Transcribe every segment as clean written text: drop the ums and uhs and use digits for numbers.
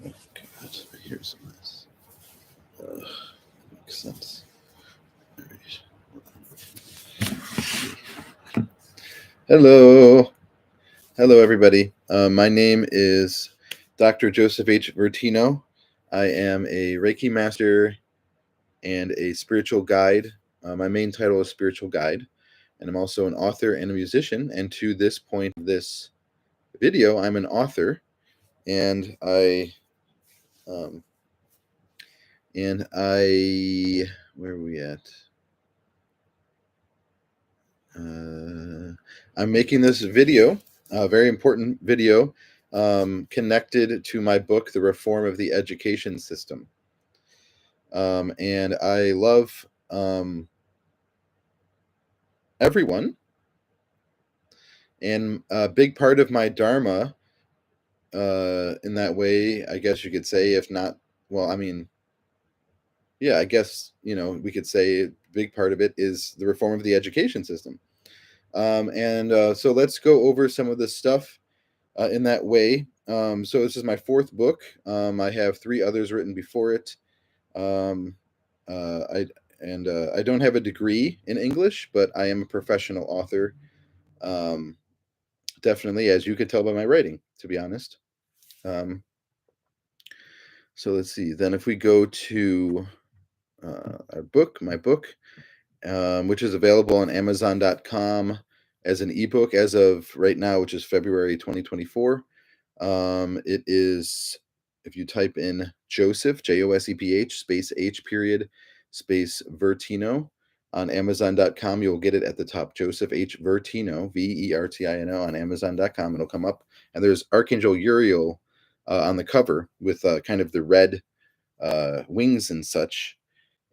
God, here's this. Makes sense. All right. Hello. Hello, everybody. My name is Dr. Joseph H. Vertino. I am a Reiki master and a spiritual guide. My main title is spiritual guide, and I'm also an author and a musician. And to this point of this video, I'm an author, and where are we at? I'm making this video, a very important video, connected to my book, The Reform of the Education System. And I love everyone. And a big part of my dharma, in that way, I guess you could say, if not, well, I mean, yeah, I guess, we could say a big part of it is the reform of the education system. So let's go over some of this stuff in that way. So this is my fourth book. I have 3 others written before it. I don't have a degree in English, but I am a professional author. Definitely, as you could tell by my writing, to be honest. So let's see. Then if we go to my book, which is available on Amazon.com as an ebook as of right now, which is February 2024. It is, if you type in Joseph, Joseph, space H period, space Vertino on Amazon.com, you'll get it at the top. Joseph H. Vertino, Vertino on Amazon.com. It'll come up. And there's Archangel Uriel on the cover with kind of the red wings and such.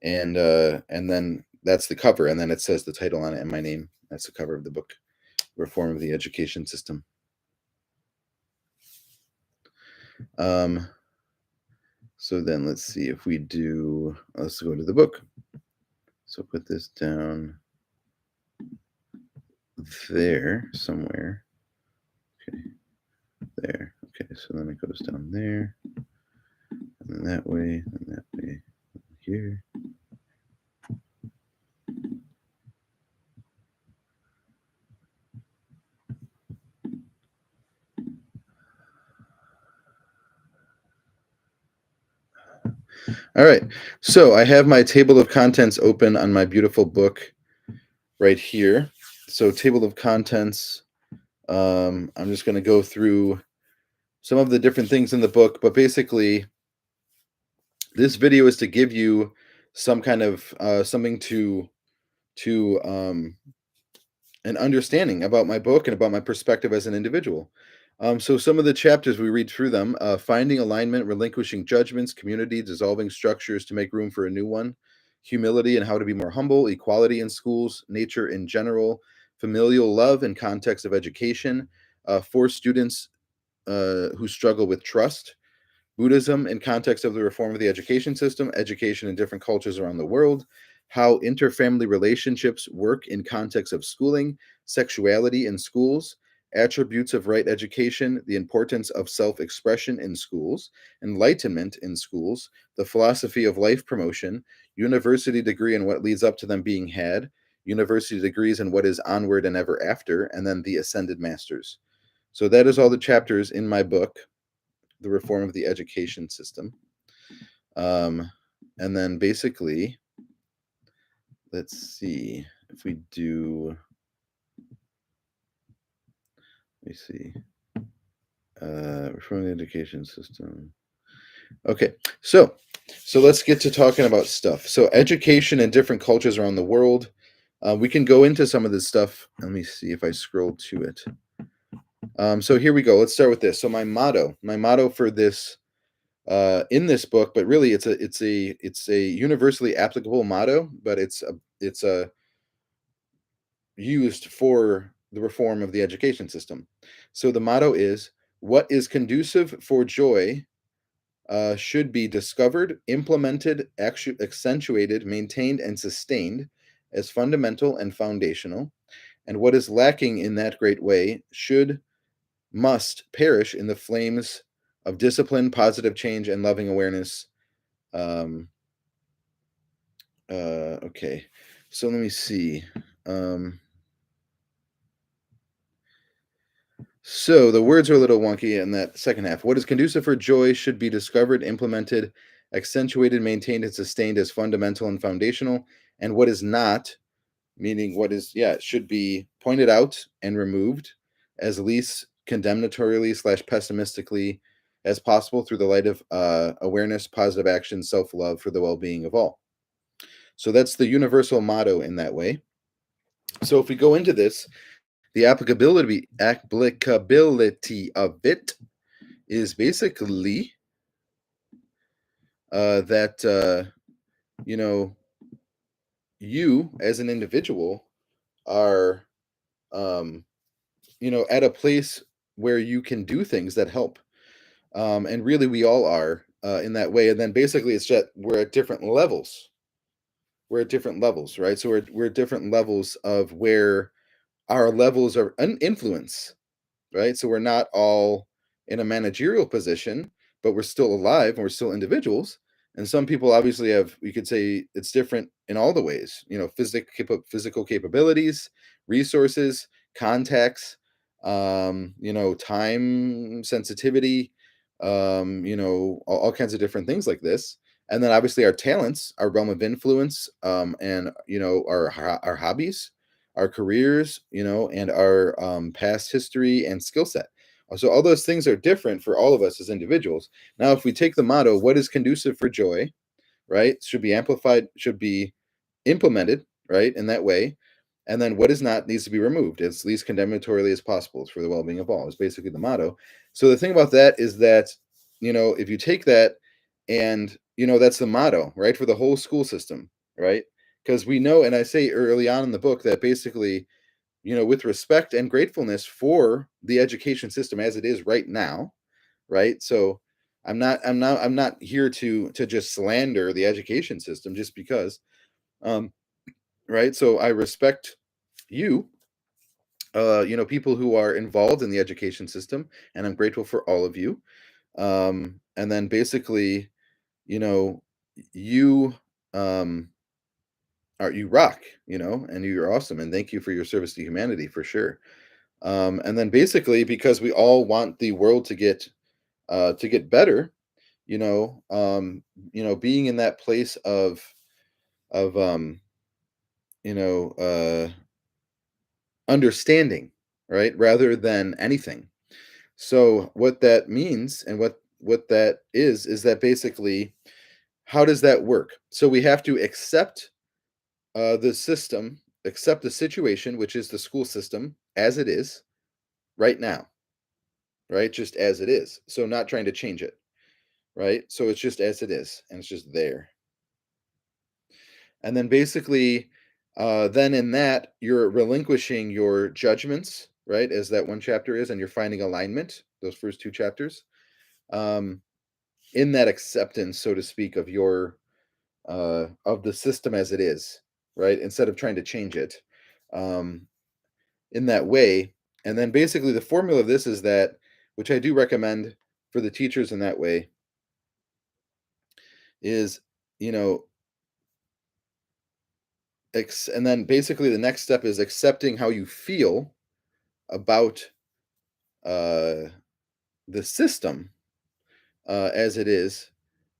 And then that's the cover. And then it says the title on it and my name. That's the cover of the book, Reform of the Education System. So then let's see if we do, let's go to the book. So put this down there somewhere. Okay, there. Okay, so then it goes down there, and then that way, here. All right, so I have my table of contents open on my beautiful book right here. So table of contents, I'm just going to go through some of the different things in the book, but basically this video is to give you some kind of something to an understanding about my book and about my perspective as an individual. So some of the chapters, we read through them: finding alignment, relinquishing judgments, community, dissolving structures to make room for a new one, humility and how to be more humble, equality in schools, nature in general, familial love in context of education, for students who struggle with trust, Buddhism in context of the reform of the education system, education in different cultures around the world, how interfamily relationships work in context of schooling, sexuality in schools, attributes of right education, the importance of self-expression in schools, enlightenment in schools, the philosophy of life promotion, university degree and what leads up to them being had, university degrees and what is onward and ever after, and then the ascended masters. So that is all the chapters in my book, The Reform of the Education System. And then basically, let's see if we do, let me see, Reform of the Education System. Okay, so let's get to talking about stuff. So education in different cultures around the world. We can go into some of this stuff. Let me see if I scroll to it. So here we go. Let's start with this. So my motto for this, in this book, but really it's a universally applicable motto, but it's used for the reform of the education system. So the motto is, what is conducive for joy should be discovered, implemented, accentuated, maintained, and sustained as fundamental and foundational, and what is lacking in that great way must perish in the flames of discipline, positive change, and loving awareness. Um, okay, so let me see. Um, so the words are a little wonky in that second half. What is conducive for joy should be discovered, implemented, accentuated, maintained, and sustained as fundamental and foundational. And what is not, meaning what is, yeah, should be pointed out and removed as least condemnatorily slash pessimistically as possible through the light of awareness, positive action, self-love for the well-being of all. So that's the universal motto in that way. So if we go into this, the applicability of it is basically that you know, you as an individual are um, at a place where you can do things that help. And really, we all are in that way. And then basically, it's just we're at different levels. We're at different levels, right? So we're at different levels of where our levels of influence, right? So we're not all in a managerial position, but we're still alive and we're still individuals. And some people obviously have, we could say it's different in all the ways, physical capabilities, resources, contacts, time sensitivity, all kinds of different things like this. And then obviously our talents, our realm of influence, and our hobbies, our careers, and our past history and skill set. So all those things are different for all of us as individuals. Now, if we take the motto, what is conducive for joy, right? Should be amplified, should be implemented, right, in that way. And then what is not needs to be removed as least condemnatorily as possible. It's for the well-being of all. Is basically the motto. So the thing about that is that, if you take that and, that's the motto, right, for the whole school system, right? Because we know, and I say early on in the book that basically, with respect and gratefulness for the education system as it is right now, right? So I'm not here to just slander the education system just because, um, right? So I respect you, people who are involved in the education system, and I'm grateful for all of you. And then basically, you know, you um you rock, and you're awesome, and thank you for your service to humanity for sure. And then basically, because we all want the world to get better, being in that place of you know uh understanding, right, rather than anything. So what that means and what that is that basically, how does that work? So we have to accept the system, accept the situation, which is the school system as it is right now, right? Just as it is. So not trying to change it, right? So it's just as it is, and it's just there. And then basically, then in that, you're relinquishing your judgments, right? As that one chapter is, and you're finding alignment, those first two chapters, um, in that acceptance, so to speak, of the system as it is, right? Instead of trying to change it, um, in that way. And then basically the formula of this is that, which I do recommend for the teachers in that way, is, you know, and then basically the next step is accepting how you feel about uh, the system as it is,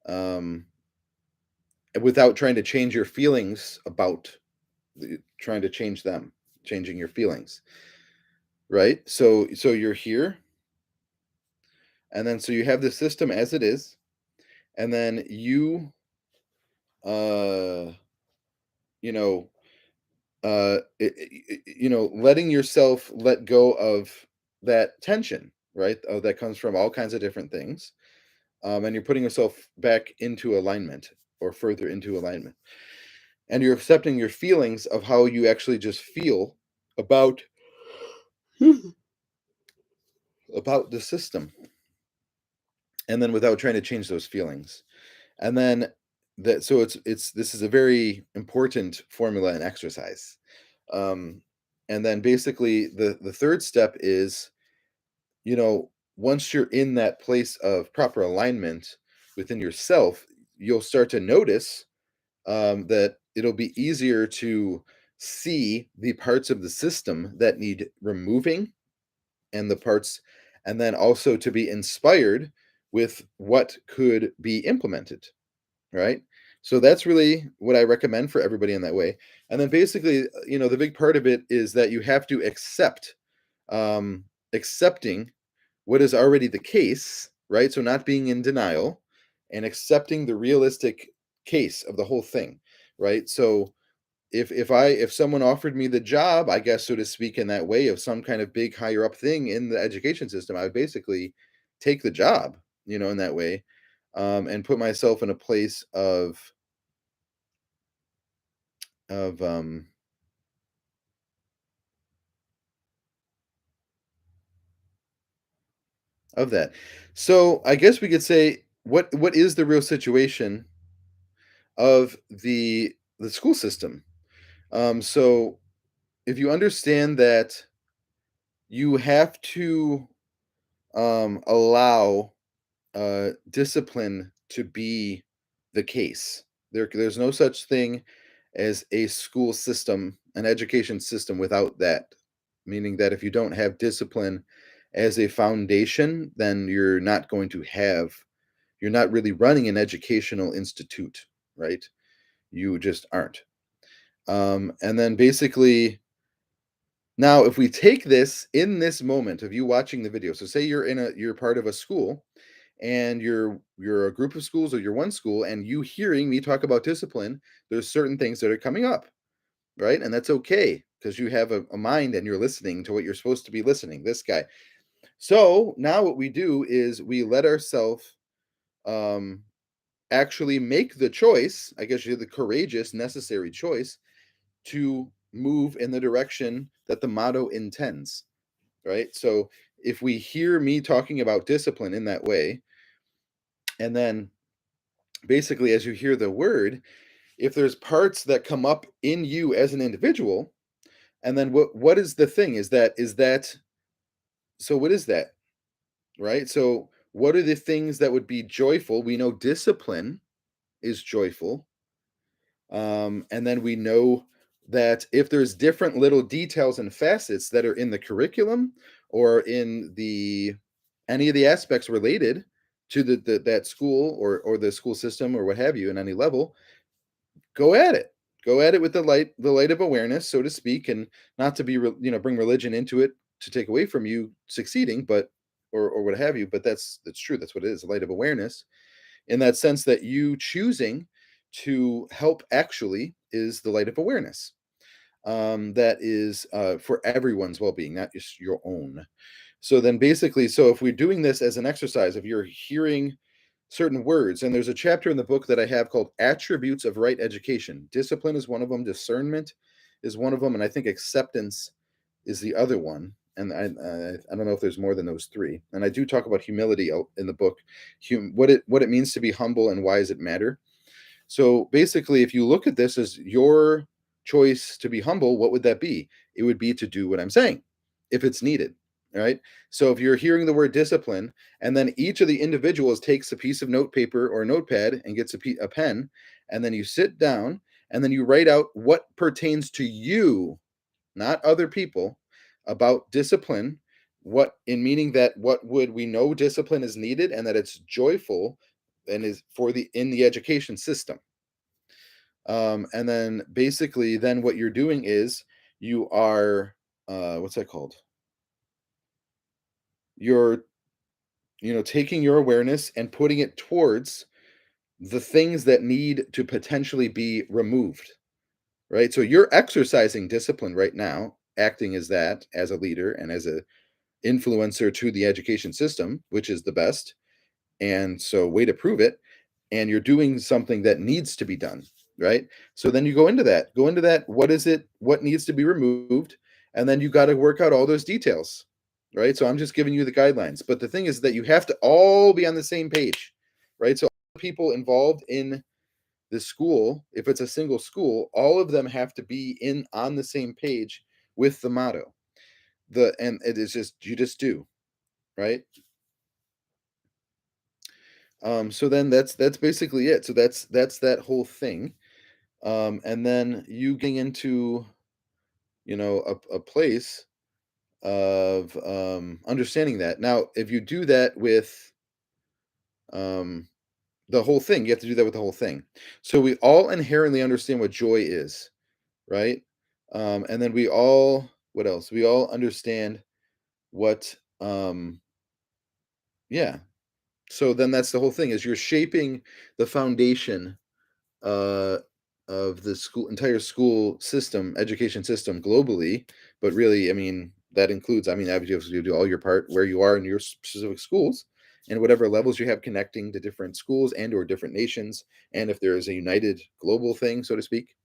um, without trying to change your feelings about trying to change them, changing your feelings, right? So you're here, and then so you have the system as it is, and then uh, you know, letting yourself let go of that tension, right? Oh, that comes from all kinds of different things, and you're putting yourself back into alignment or further into alignment, and you're accepting your feelings of how you actually just feel about about the system, and then without trying to change those feelings. And then that, so it's this is a very important formula and exercise. um and then basically the third step is, you know once you're in that place of proper alignment within yourself, you'll start to notice that it'll be easier to see the parts of the system that need removing, and the parts, and then also to be inspired with what could be implemented, right? So that's really what I recommend for everybody in that way. And then basically, the big part of it is that you have to accept, accepting what is already the case, right? So not being in denial, and accepting the realistic case of the whole thing, right? So if someone offered me the job, I guess, so to speak, in that way, of some kind of big higher up thing in the education system, I would basically take the job, in that way, and put myself in a place of of that. So I guess we could say, what is the real situation of the school system? So if you understand that you have to allow discipline to be the case. There's no such thing as a school system, an education system, without that. Meaning that if you don't have discipline as a foundation, then you're not really running an educational institute, right? You just aren't. And then basically, now if we take this in this moment of you watching the video, so say you're part of a school, and you're a group of schools, or you're one school, and you hearing me talk about discipline, there's certain things that are coming up, right? And that's okay, because you have a mind, and you're listening to what you're supposed to be listening, this guy. So now what we do is we let ourselves um actually make the choice, I guess, you're the courageous necessary choice, to move in the direction that the motto intends, right? So if we hear me talking about discipline in that way, and then basically, as you hear the word, if there's parts that come up in you as an individual, and then what is the thing, is that so what is that, right? So what are the things that would be joyful? We know discipline is joyful. And then we know that if there's different little details and facets that are in the curriculum, or in the any of the aspects related to that school, or the school system, or what have you, in any level, go at it. Go at it with the light of awareness, so to speak, and not to be bring religion into it to take away from you succeeding, but or what have you. But that's true. That's what it is, a light of awareness, in that sense, that you choosing to help actually is the light of awareness, that is, for everyone's well-being, not just your own. So then basically, so if we're doing this as an exercise, if you're hearing certain words, and there's a chapter in the book that I have called Attributes of Right Education. Discipline is one of them, discernment is one of them, and I think acceptance is the other one. And I don't know if there's more than those three. And I do talk about humility in the book, what it means to be humble, and why does it matter. So basically, if you look at this as your choice to be humble, what would that be? It would be to do what I'm saying if it's needed. Right. So if you're hearing the word discipline, and then each of the individuals takes a piece of note paper or notepad and gets a pen, and then you sit down, and then you write out what pertains to you, not other people, about discipline. What, in meaning that, what would we know discipline is needed, and that it's joyful, and is for the in the education system. And then basically, then what you're doing is you are, what's that called? You're, taking your awareness and putting it towards the things that need to potentially be removed, right? So you're exercising discipline right now, acting as that, as a leader, and as a influencer to the education system, which is the best. And so, way to prove it. And you're doing something that needs to be done, right? So then you go into that, what is it, what needs to be removed, and then you got to work out all those details, right? So I'm just giving you the guidelines, but the thing is that you have to all be on the same page, right? So all the people involved in the school, if it's a single school, all of them have to be in on the same page with the motto. The and it is just, you just do, right? So then that's basically it. So that's that whole thing. And then you getting into, a place of understanding that. Now, if you do that with um the whole thing, you have to do that with the whole thing. So we all inherently understand what joy is, right? And then we all, what else? We all understand what yeah. So then that's the whole thing, is you're shaping the foundation uh, of the entire school system, education system globally. But really, I mean, that includes, I mean, obviously you do all your part where you are in your specific schools and whatever levels you have connecting to different schools and or different nations. And if there is a united global thing, so to speak.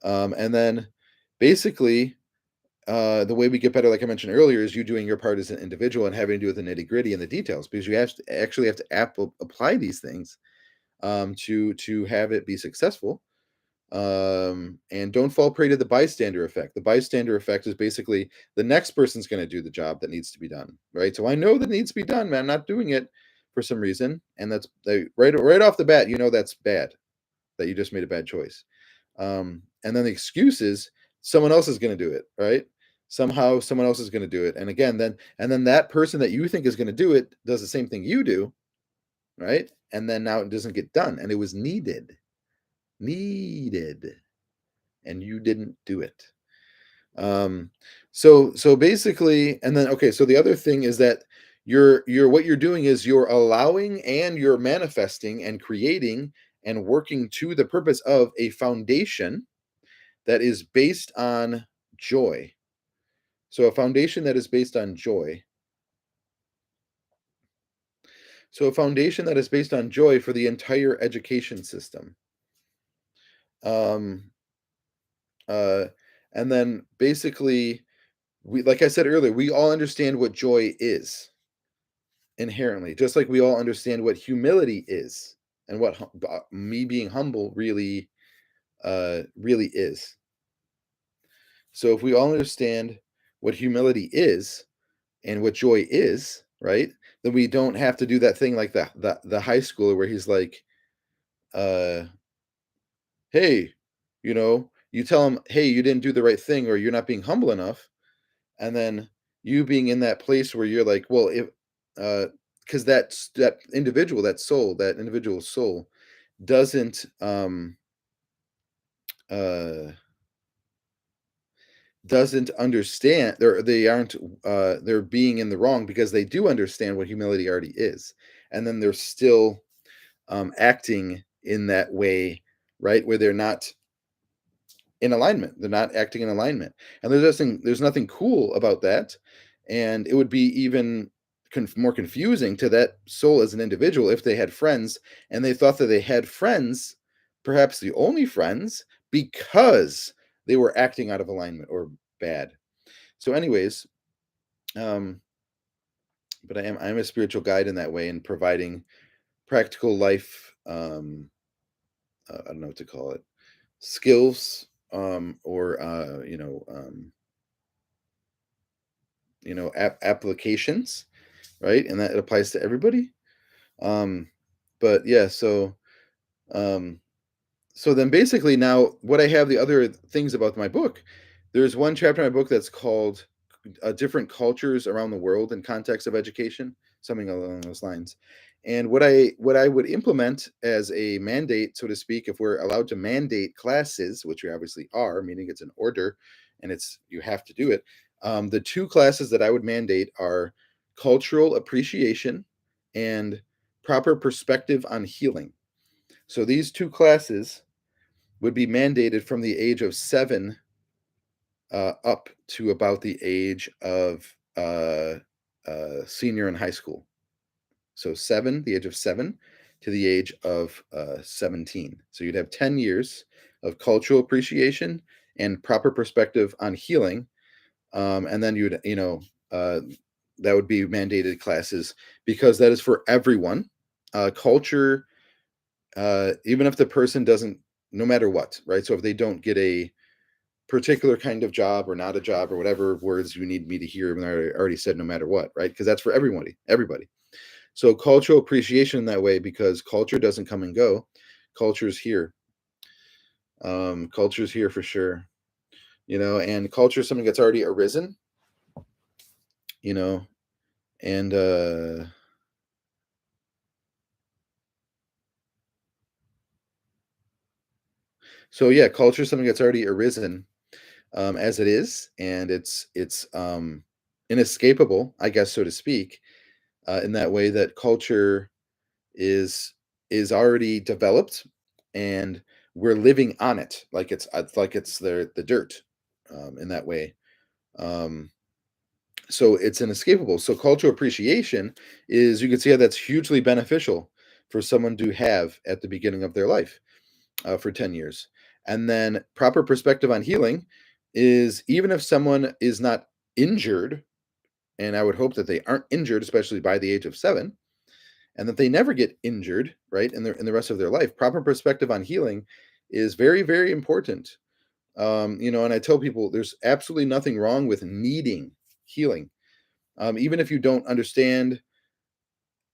And then basically, the way we get better, like I mentioned earlier, is you doing your part as an individual and having to do with the nitty gritty and the details, because you actually have to apply these things to have it be successful. And don't fall prey to the bystander effect. The bystander effect is basically the next person's going to do the job that needs to be done, right? So I know that needs to be done, man. I'm not doing it for some reason, and that's right off the bat. That's bad. That you just made a bad choice. And then the excuse is someone else is going to do it, right? Somehow someone else is going to do it, and again, then that person that you think is going to do it does the same thing you do, right? And then now it doesn't get done, and it was needed, and you didn't do it. So basically, and then okay, so the other thing is that you're what you're doing is you're allowing and you're manifesting and creating and working to the purpose of a foundation that is based on joy. So a foundation that is based on joy. So a foundation that is based on joy for the entire education system. Um uh and then basically, we, like I said earlier, we all understand what joy is inherently, just like we all understand what humility is and what me being humble really is. So if we all understand what humility is and what joy is, right? Then we don't have to do that thing like the high schooler where he's like, uh, "Hey, you tell him, hey, you didn't do the right thing, or you're not being humble enough," and then you being in that place where you're like, well, if because that individual, that individual soul doesn't uh doesn't understand, they aren't they're being in the wrong because they do understand what humility already is, and then they're still acting in that way, right, where they're not in alignment. They're not acting in alignment, and there's nothing cool about that. And it would be even more confusing to that soul as an individual if they had friends and they thought that they had friends, perhaps the only friends, because they were acting out of alignment or bad. So anyways, um but I'm a spiritual guide in that way, in providing practical life, I don't know what to call it, skills, or applications, right? And that it applies to everybody. Um, but yeah, um, so then basically now what I have, the other things about my book, there's one chapter in my book that's called different cultures around the world in context of education, something along those lines. And what I would implement as a mandate, so to speak, if we're allowed to mandate classes, which we obviously are, meaning it's an order and it's you have to do it. The two classes that I would mandate are cultural appreciation and proper perspective on healing. So these two classes would be mandated from the age of 7 up to about the age of senior in high school. So the age of 7 to the age of 17. So you'd have 10 years of cultural appreciation and proper perspective on healing. And then uh, that would be mandated classes, because that is for everyone. Culture, even if the person doesn't, no matter what, right? So if they don't get a particular kind of job or not a job or whatever words you need me to hear, even though I already said no matter what, right? Because that's for everybody. So cultural appreciation in that way, because culture doesn't come and go. Culture's here. Culture's here for sure. And culture is something that's already arisen, you know, and so yeah, culture is something that's already arisen, as it is, and it's inescapable, I guess, so to speak, in that way that culture is is already developed, and we're living on it like it's the dirt, in that way. Um, so it's inescapable. So cultural appreciation is, you can see how that's hugely beneficial for someone to have at the beginning of their life, for 10 years. And then proper perspective on healing is, even if someone is not injured, and I would hope that they aren't injured, especially by the age of 7, and that they never get injured, right, in the rest of their life. Proper perspective on healing is very, very important. And I tell people there's absolutely nothing wrong with needing healing. Even if you don't understand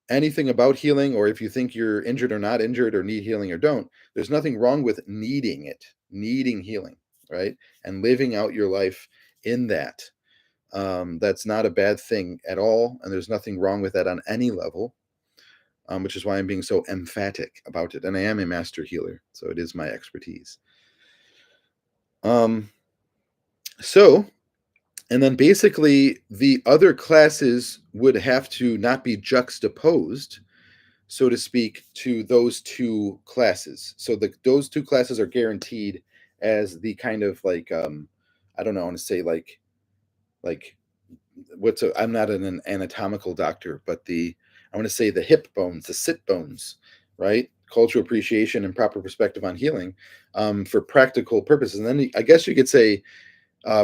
anything about healing, or if you think you're injured or not injured, or need healing or don't, there's nothing wrong with needing it, needing healing, right? And living out your life in that. That's not a bad thing at all. And there's nothing wrong with that on any level, which is why I'm being so emphatic about it. And I am a master healer, so it is my expertise. Um, so, and then basically the other classes would have to not be juxtaposed, so to speak, to those two classes. So those two classes are guaranteed as the kind of like, I don't know, I want to say like I'm not an anatomical doctor, but I want to say the hip bones, the sit bones, right? Cultural appreciation and proper perspective on healing, for practical purposes. And then I guess you could say,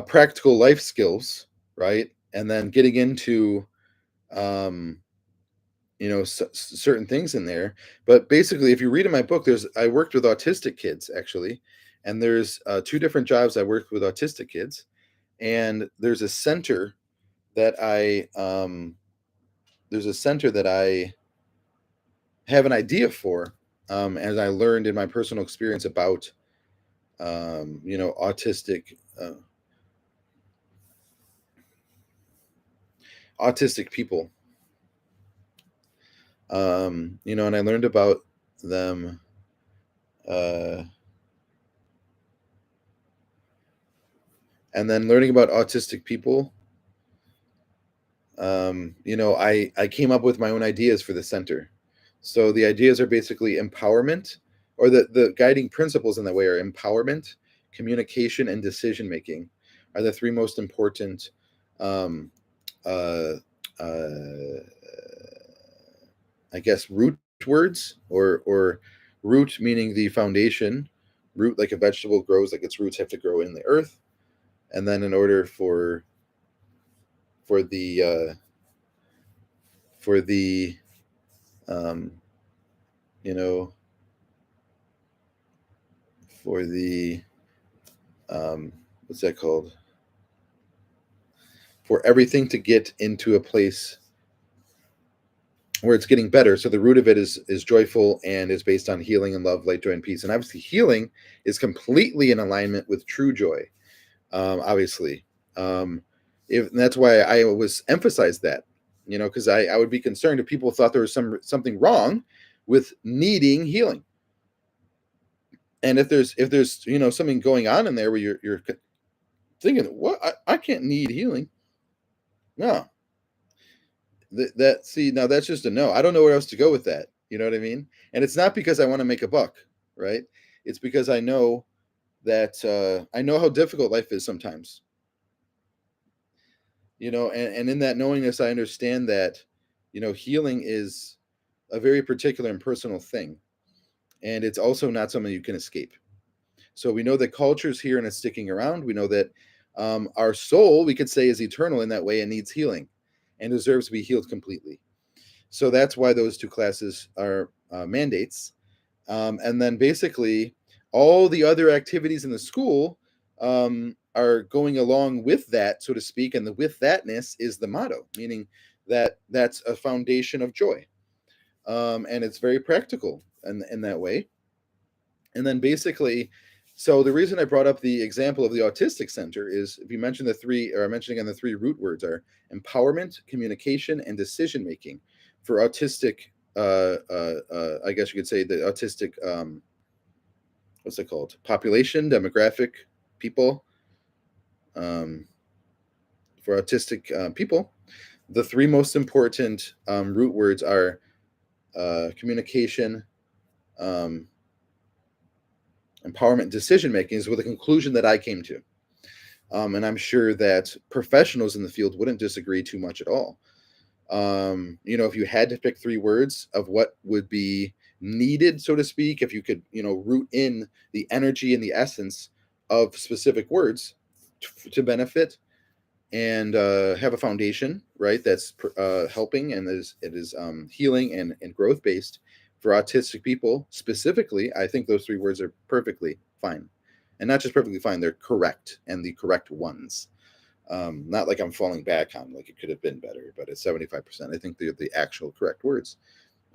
practical life skills, right? And then getting into, um, certain things in there. But basically, if you read in my book, I worked with autistic kids, actually, and there's, two different jobs I worked with autistic kids, and that I um, there's a center that I have an idea for, as I learned in my personal experience about, autistic people, and I learned about them, uh, and then learning about autistic people. I came up with my own ideas for the center. So the ideas are basically empowerment, or the guiding principles in that way are empowerment, communication, and decision making are the three most important, um, uh, uh, I guess, root words, or root meaning the foundation. Root, like a vegetable grows, like its roots have to grow in the earth, and then in order for the for the um, you know for the what's that called, for everything to get into a place where it's getting better. So the root of it is joyful, and is based on healing and love, light, joy, and peace. And obviously healing is completely in alignment with true joy, obviously. And that's why I always emphasize that, because I would be concerned if people thought there was something wrong with needing healing. And if there's something going on in there where you're thinking, what, I can't need healing. No, that see, now that's just a no. I don't know where else to go with that. You know what I mean? And it's not because I want to make a buck, right? It's because I know that, I know how difficult life is sometimes. And in that knowingness, I understand that, healing is a very particular and personal thing, and it's also not something you can escape. So we know that culture's here and it's sticking around. We know that, our soul, we could say, is eternal in that way and needs healing, and deserves to be healed completely. So that's why those two classes are, mandates. And then basically, all the other activities in the school, are going along with that, so to speak. And the with thatness is the motto, meaning that that's a foundation of joy. and it's very practical in that way. And then basically, so the reason I brought up the example of the autistic center is, if you mention the three, or I'm mentioning on the three root words are empowerment, communication, and decision making for autistic. I guess you could say the autistic. What's it called? Population, demographic, people. Um, for autistic people, the three most important root words are communication, um, empowerment, decision making, is with a conclusion that I came to. And I'm sure that professionals in the field wouldn't disagree too much at all. If you had to pick three words of what would be needed, so to speak, if you could, root in the energy and the essence of specific words to benefit and have a foundation, right? That's helping, and it is healing and growth based for autistic people specifically. I think those three words are perfectly fine, and not just perfectly fine; they're correct and the correct ones. Not like I'm falling back on like it could have been better, but it's 75%. I think they're the actual correct words: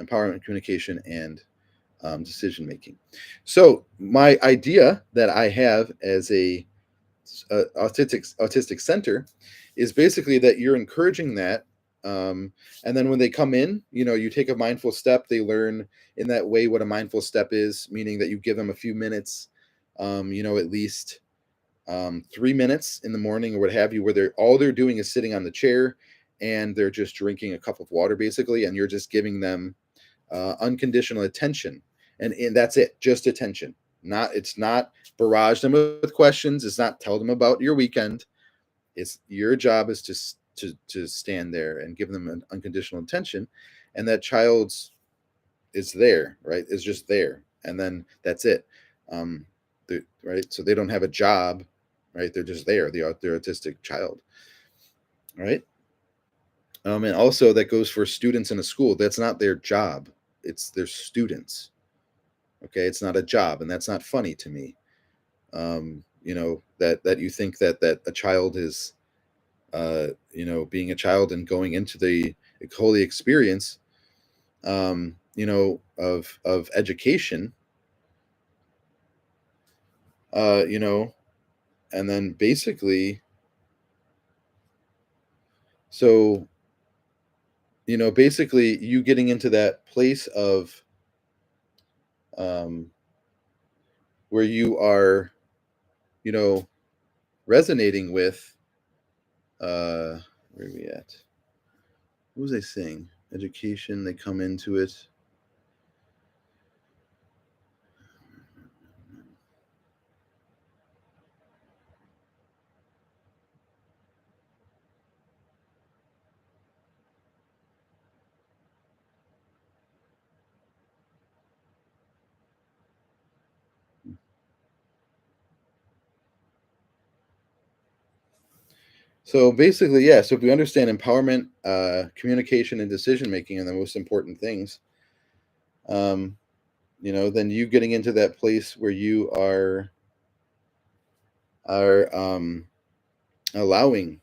empowerment, communication, and decision making. So my idea that I have as a autistic center is basically that you're encouraging that, and then when they come in, you take a mindful step. They learn in that way what a mindful step is, meaning that you give them a few minutes, at least 3 minutes in the morning or what have you, where they're doing is sitting on the chair and they're just drinking a cup of water basically, and you're just giving them unconditional attention, and that's it, just attention. It's not barrage them with questions. It's not tell them about your weekend. It's your job is to stand there and give them an unconditional attention, and that child's is there, right? Is just there, and then that's it. Um, right, so they don't have a job, right? They're just there. They're autistic child, right? And also that goes for students in a school. That's not their job. It's their students. Okay, it's not a job, and that's not funny to me. That you think that a child is, being a child and going into the holy experience, of education, uh, you know, and then basically, so basically you getting into that place of um, where you are, you know, resonating with, where are we at? What was I saying? Education, they come into it. So basically, yeah. So if we understand empowerment, communication, and decision making are the most important things, um, then you getting into that place where you are allowing.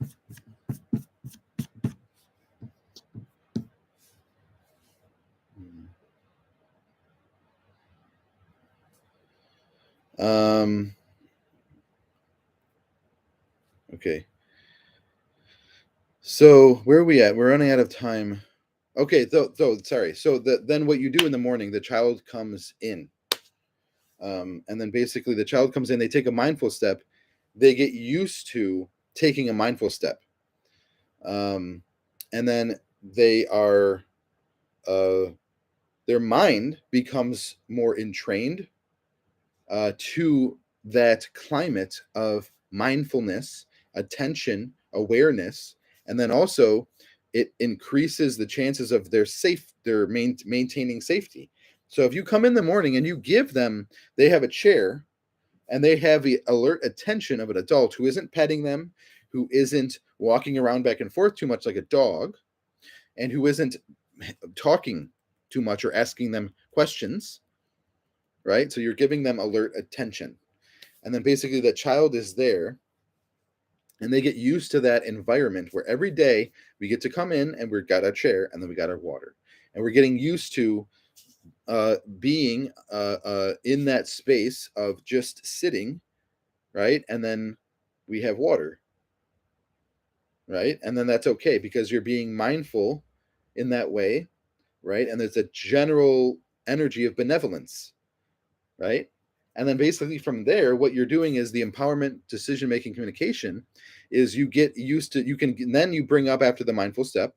Um, okay. So where are we at? We're running out of time. Okay, so sorry. So then what you do in the morning, the child comes in, and then basically the child comes in. They take a mindful step. They get used to taking a mindful step, um, and then they are, uh, their mind becomes more entrained to that climate of mindfulness, attention, awareness, and then also it increases the chances of their maintaining safety. So if you come in the morning and you give them, they have a chair and they have the alert attention of an adult who isn't petting them, who isn't walking around back and forth too much like a dog, and who isn't talking too much or asking them questions, right? So you're giving them alert attention. And then basically that child is there and they get used to that environment where every day we get to come in and we've got our chair and then we got our water and we're getting used to being in that space of just sitting, right? And then we have water, right? And then that's okay because you're being mindful in that way, right? And there's a general energy of benevolence, right? And then basically from there, what you're doing is the empowerment, decision making, communication is you get used to, you can then you bring up after the mindful step,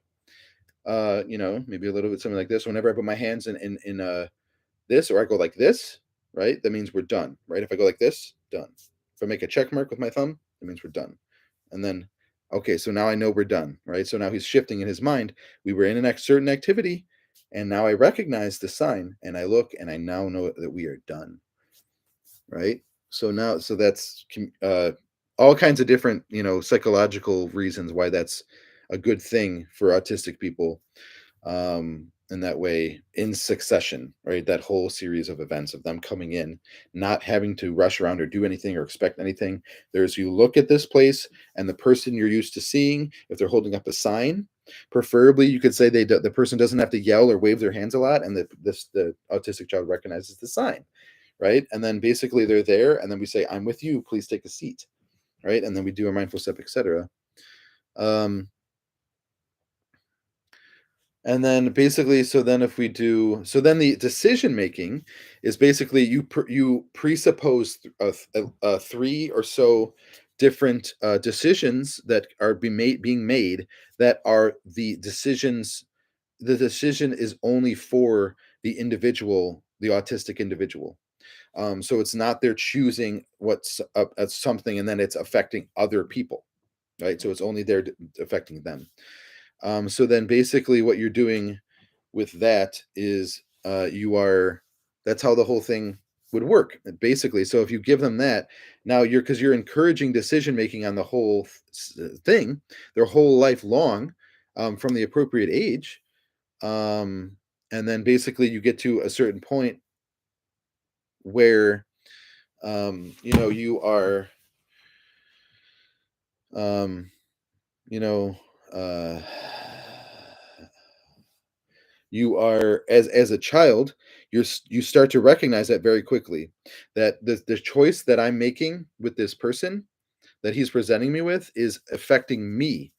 maybe a little bit something like this. Whenever I put my hands in this, or I go like this, right? That means we're done, right? If I go like this, done. If I make a check mark with my thumb, that means we're done. And then, okay, so now I know we're done, right? So now he's shifting in his mind. We were in a certain activity, and now I recognize the sign, and I look, and I now know that we are done, right? So now, so that's all kinds of different, psychological reasons why that's a good thing for autistic people, in that way, in succession, right? That whole series of events of them coming in, not having to rush around or do anything or expect anything. There's, you look at this place, and the person you're used to seeing, if they're holding up a sign, preferably you could say the person doesn't have to yell or wave their hands a lot, and the autistic child recognizes the sign, right? And then basically they're there, and then we say, I'm with you, please take a seat, right? And then we do a mindful step, etc. um And then basically, so then if we do, so then the decision making is basically you presuppose three or so different decisions that are being made, that are the decisions. The decision is only for the individual, the autistic individual. So it's not they're choosing what's something and then it's affecting other people, right? So it's only there affecting them. So then basically what you're doing with that is you are that's how the whole thing would work basically. So if you give them that, now because you're encouraging decision making on the whole thing, their whole life long, from the appropriate age, um, and then basically you get to a certain point where you are um, you know uh, you are, as a child, you start to recognize that very quickly, that the choice that I'm making with this person that he's presenting me with is affecting me,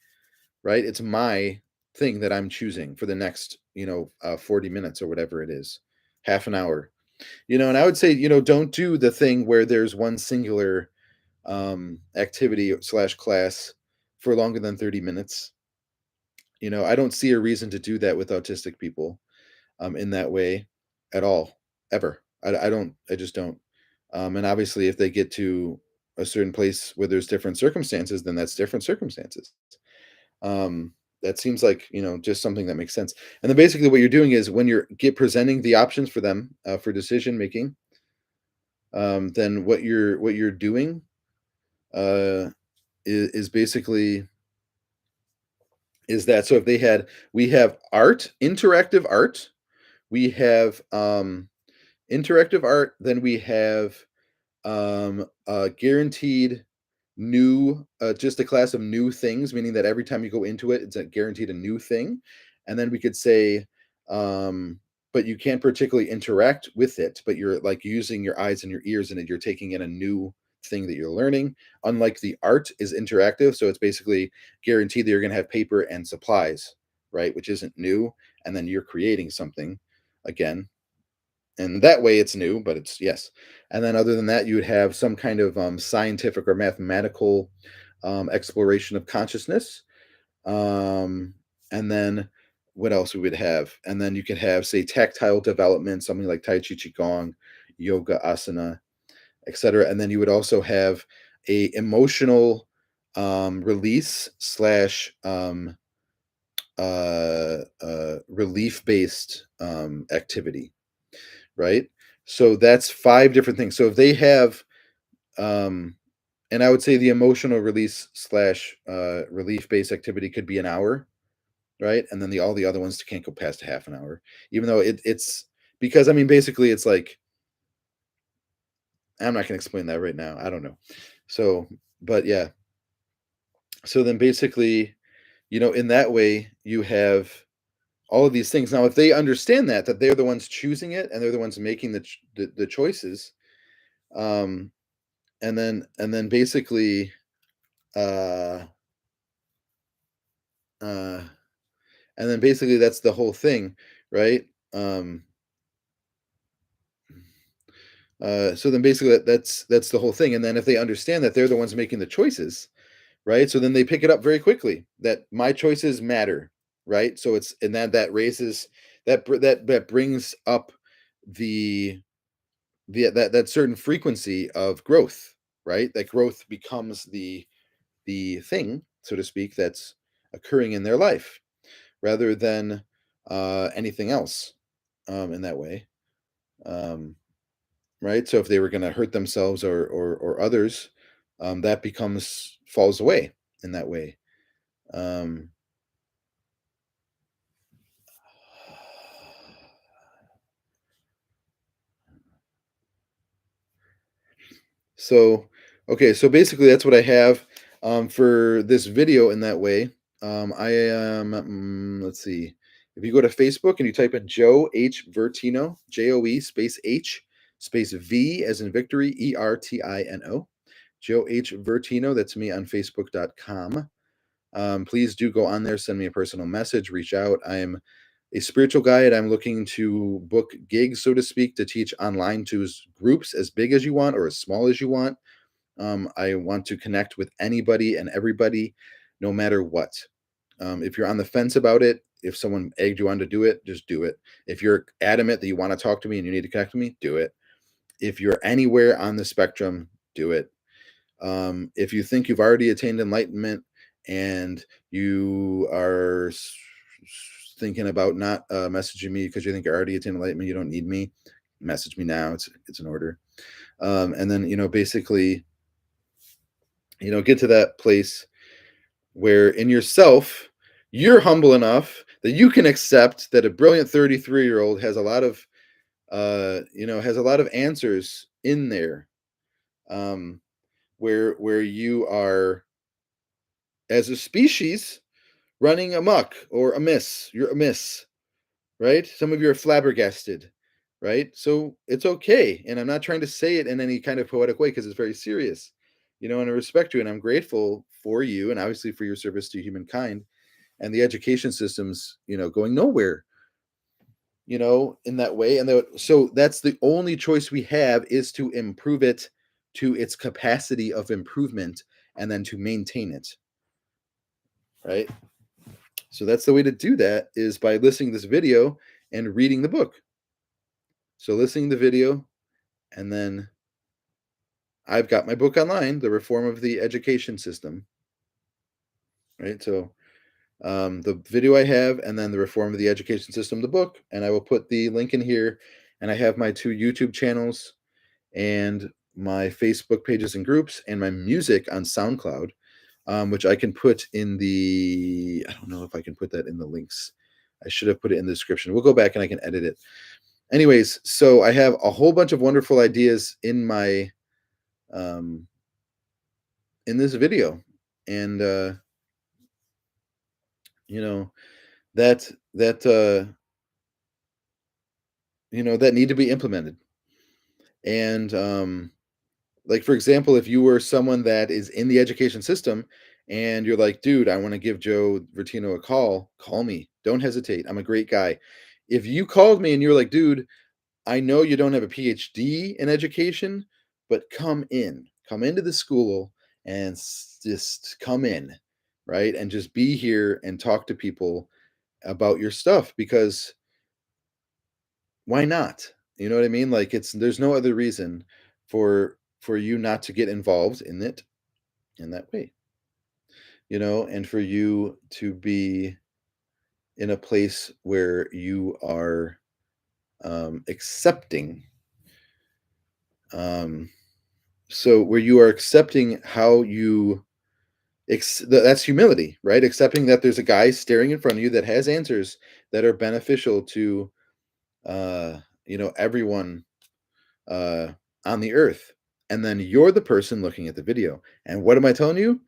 right? It's my thing that I'm choosing for the next 40 minutes or whatever it is, half an hour. And I would say, don't do the thing where there's one singular activity slash class for longer than 30 minutes. I don't see a reason to do that with autistic people, in that way at all, ever. I don't. I just don't. And obviously, if they get to a certain place where there's different circumstances, then that's different circumstances. Um, that seems like just something that makes sense. And then basically, what you're doing is when you're presenting the options for them, for decision making, then what you're doing uh, is basically is that, so if they had we have art, interactive art, we have interactive art, then we have guaranteed new, just a class of new things, meaning that every time you go into it, it's guaranteed a new thing. And then we could say, um but you can't particularly interact with it, but you're like using your eyes and your ears, and you're taking in a new thing that you're learning. Unlike the art is interactive, so it's basically guaranteed that you're going to have paper and supplies, right, which isn't new. And then you're creating something again, and that way it's new, but it's, yes. And then other than that, you would have some kind of scientific or mathematical exploration of consciousness. um, and then what else we would have, and then you could have, say, tactile development, something like tai chi, qigong, yoga, asana, etc. And then you would also have a emotional release slash relief based activity, right? So that's five different things. So if they have, um, and I would say the emotional release slash relief based activity could be an hour, right? And then all the other ones can't go past a half an hour, even though it's because, I mean, basically it's like, I'm not going to explain that right now. I don't know. So, but yeah. So then basically, in that way, you have all of these things. Now, if they understand that they're the ones choosing it and they're the ones making the choices, um, and then basically, uh, uh, and then basically that's the whole thing, right? Um, so then basically that's the whole thing. And then if they understand that they're the ones making the choices, right? So then they pick it up very quickly that my choices matter, right? So it's and that raises that brings up the that certain frequency of growth, right? That growth becomes the thing, so to speak, that's occurring in their life rather than anything else in that way. Um, right? So if they were going to hurt themselves or others, that becomes falls away in that way. Um, so okay, so basically that's what I have for this video in that way. I am let's see. If you go to Facebook and you type in Joe H Vertino, Joe space H space V as in victory, Ertino, Joe H Vertino, that's me on Facebook.com. Please do go on there, send me a personal message, reach out. I'm a spiritual guide. I'm looking to book gigs, so to speak, to teach online to groups as big as you want or as small as you want. I want to connect with anybody and everybody, no matter what. If you're on the fence about it, if someone egged you on to do it, just do it. If you're adamant that you want to talk to me and you need to connect with me, do it. If you're anywhere on the spectrum, do it. If you think you've already attained enlightenment and you are thinking about not messaging me because you think you already attained enlightenment, you don't need me, message me now. It's an order. And then basically, get to that place where in yourself you're humble enough that you can accept that a brilliant 33-year-old has a lot of has a lot of answers in there, um, where you are as a species running amok or amiss. You're amiss, right? Some of you are flabbergasted, right? So it's okay. And I'm not trying to say it in any kind of poetic way because it's very serious, and I respect you and I'm grateful for you and obviously for your service to humankind and the education systems, going nowhere, in that way. And so that's the only choice we have is to improve it to its capacity of improvement and then to maintain it, right? So that's the way to do that is by listening to this video and reading the book. So listening to the video, and then I've got my book online, The Reform of the Education System, right? So the video I have, and then The Reform of the Education System, the book, and I will put the link in here. And I have my 2 YouTube channels and my Facebook pages and groups and my music on SoundCloud, which I can put in the, I don't know if I can put that in the links. I should have put it in the description. We'll go back and I can edit it. Anyways, so I have a whole bunch of wonderful ideas in my um in this video, and you know that that that need to be implemented. And like, for example, if you were someone that is in the education system and you're like, dude, I want to give Joe Vertino a call me, don't hesitate, I'm a great guy. If you called me and you're like, dude, I know you don't have a PhD in education, but come into the school and just come in, right? And just be here and talk to people about your stuff because why not? You know what I mean? Like there's no other reason for you not to get involved in it in that way, and for you to be in a place where you are accepting um so where you are accepting how you that's humility, right? Accepting that there's a guy staring in front of you that has answers that are beneficial to uh everyone uh on the earth, and then you're the person looking at the video. And what am I telling you?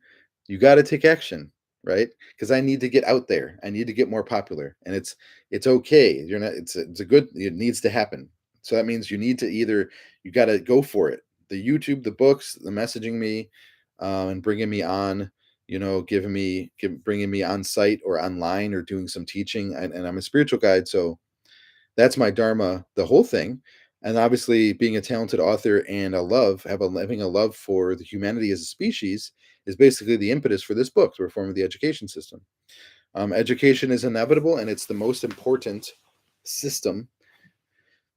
You got to take action, right? Because I need to get out there. I need to get more popular, and it's okay. You're not. It's a good. It needs to happen. So that means you need to either you got to go for it. The YouTube, the books, the messaging me, and bringing me on. Bringing me on site or online or doing some teaching. And I'm a spiritual guide, so that's my dharma, the whole thing. And obviously, being a talented author and having a love for the humanity as a species is basically the impetus for this book, the reform of the education system. Education is inevitable, and it's the most important system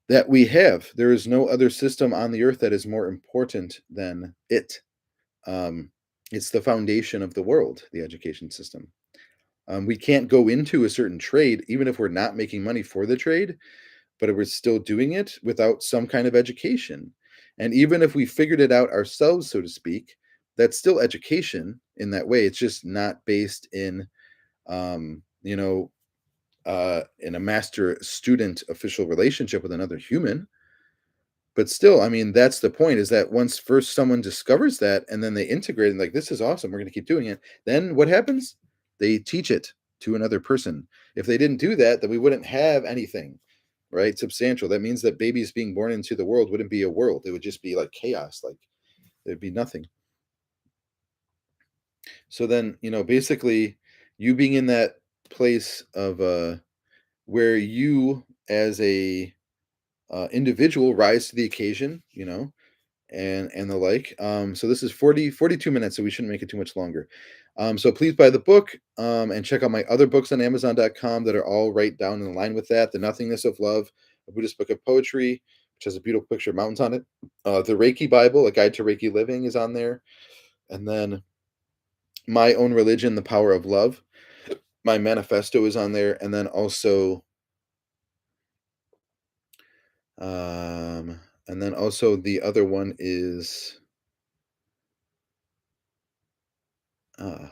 that we have. There is no other system on the earth that is more important than it. Um, it's the foundation of the world, the education system. We can't go into a certain trade, even if we're not making money for the trade, but we're still doing it without some kind of education. And even if we figured it out ourselves, so to speak, that's still education in that way. It's just not based um, you know, in a master student official relationship with another human. But still, I mean, that's the point, is that once first someone discovers that and then they integrate and like, this is awesome, we're going to keep doing it. Then what happens? They teach it to another person. If they didn't do that, then we wouldn't have anything, right? Substantial. That means that babies being born into the world wouldn't be a world. It would just be like chaos. Like there'd be nothing. So then, basically you being in that place of where you as a individual rise to the occasion, and the like. So this is 42 minutes, so we shouldn't make it too much longer. So please buy the book, and check out my other books on Amazon.com that are all right down in line with that. The Nothingness of Love, a Buddhist book of poetry, which has a beautiful picture of mountains on it. The Reiki Bible, a guide to Reiki living, is on there. And then My Own Religion, The Power of Love. My manifesto is on there. And then also, the other one is, uh,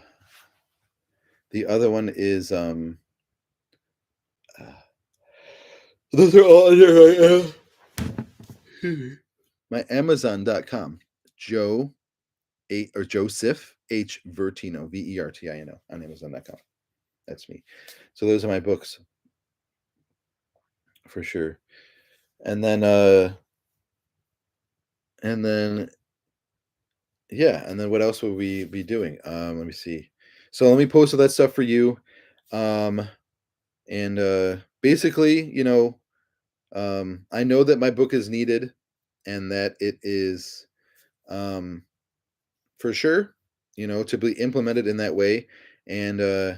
uh, those are all under my Amazon.com. Joe Joseph H. Vertino, Vertino, on Amazon.com. That's me. So those are my books for sure. And then and then yeah, and then what else would we be doing? Let me see. So let me post all that stuff for you. Um and basically, I know that my book is needed and that it is um for sure, to be implemented in that way. And uh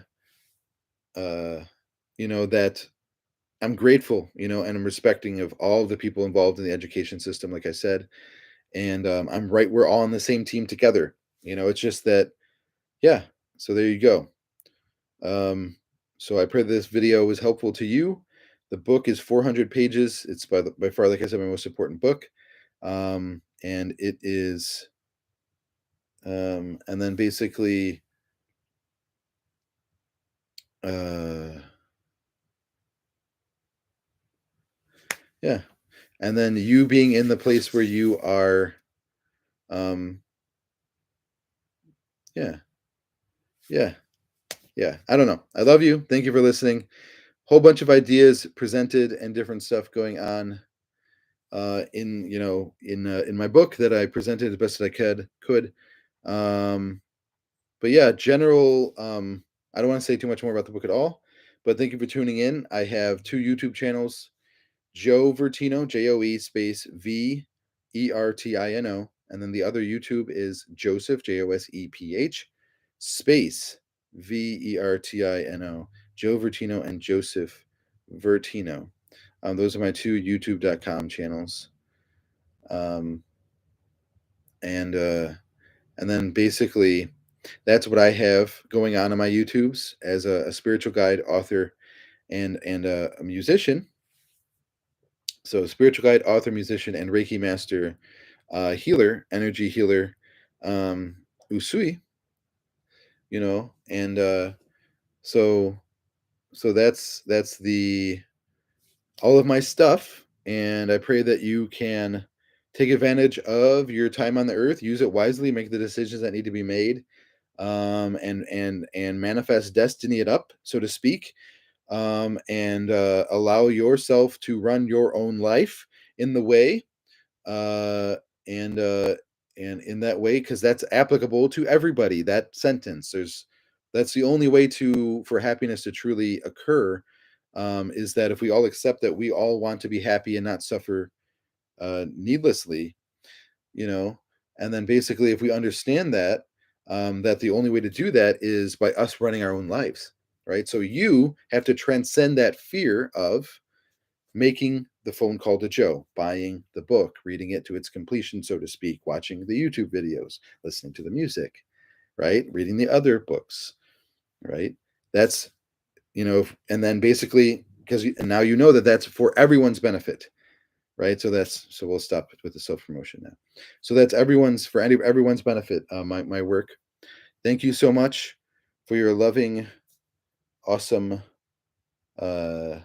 that I'm grateful, and I'm respecting of all of the people involved in the education system, like I said. And I'm right, we're all on the same team together. It's just that, yeah. So there you go. So I pray this video was helpful to you. The book is 400 pages. It's by far, like I said, my most important book. And it is, and then basically, uh, yeah. And then you being in the place where you are, um, yeah, yeah, yeah. I don't know. I love you. Thank you for listening. Whole bunch of ideas presented and different stuff going on in my book that I presented as best as I could. Um, but yeah, general. I don't want to say too much more about the book at all. But thank you for tuning in. I have two YouTube channels: Joe Vertino, Joe space Vertino, and then the other YouTube is Joseph, Joseph space Vertino, Joe Vertino and Joseph Vertino. Those are my two YouTube.com channels. Um, and then basically that's what I have going on my YouTubes as a spiritual guide, author, and a musician. So spiritual guide, author, musician, and Reiki master, healer, energy healer, Usui. And so that's the all of my stuff, and I pray that you can take advantage of your time on the earth, use it wisely, make the decisions that need to be made, and manifest destiny it up, so to speak, and allow yourself to run your own life in the way, uh, and in that way, because that's applicable to everybody. That sentence, that's the only way to for happiness to truly occur, is that if we all accept that we all want to be happy and not suffer needlessly, you know, and then basically if we understand that, that the only way to do that is by us running our own lives, right? So you have to transcend that fear of making the phone call to Joe, buying the book, reading it to its completion, so to speak, watching the YouTube videos, listening to the music, right? Reading the other books, right? That's, and then basically, because now you know that that's for everyone's benefit, right? So we'll stop with the self promotion now. So that's everyone's benefit. My work. Thank you so much for your loving, awesome, uh,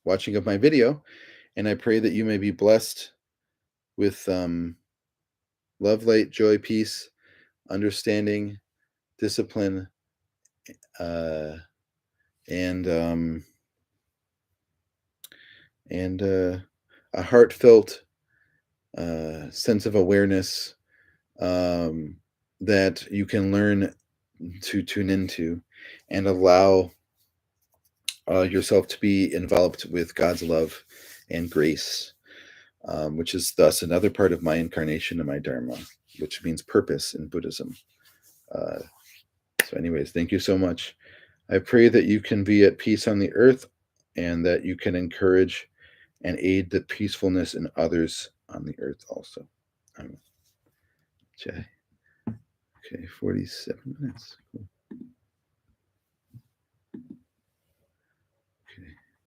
watching of my video, and I pray that you may be blessed with love, light, joy, peace, understanding, discipline, uh, and a heartfelt sense of awareness, um, that you can learn to tune into and allow yourself to be enveloped with God's love and grace, which is thus another part of my incarnation and my dharma, which means purpose in Buddhism. Uh, so, anyways, thank you so much. I pray that you can be at peace on the earth and that you can encourage and aid the peacefulness in others on the earth also. Okay, 47 minutes. Cool.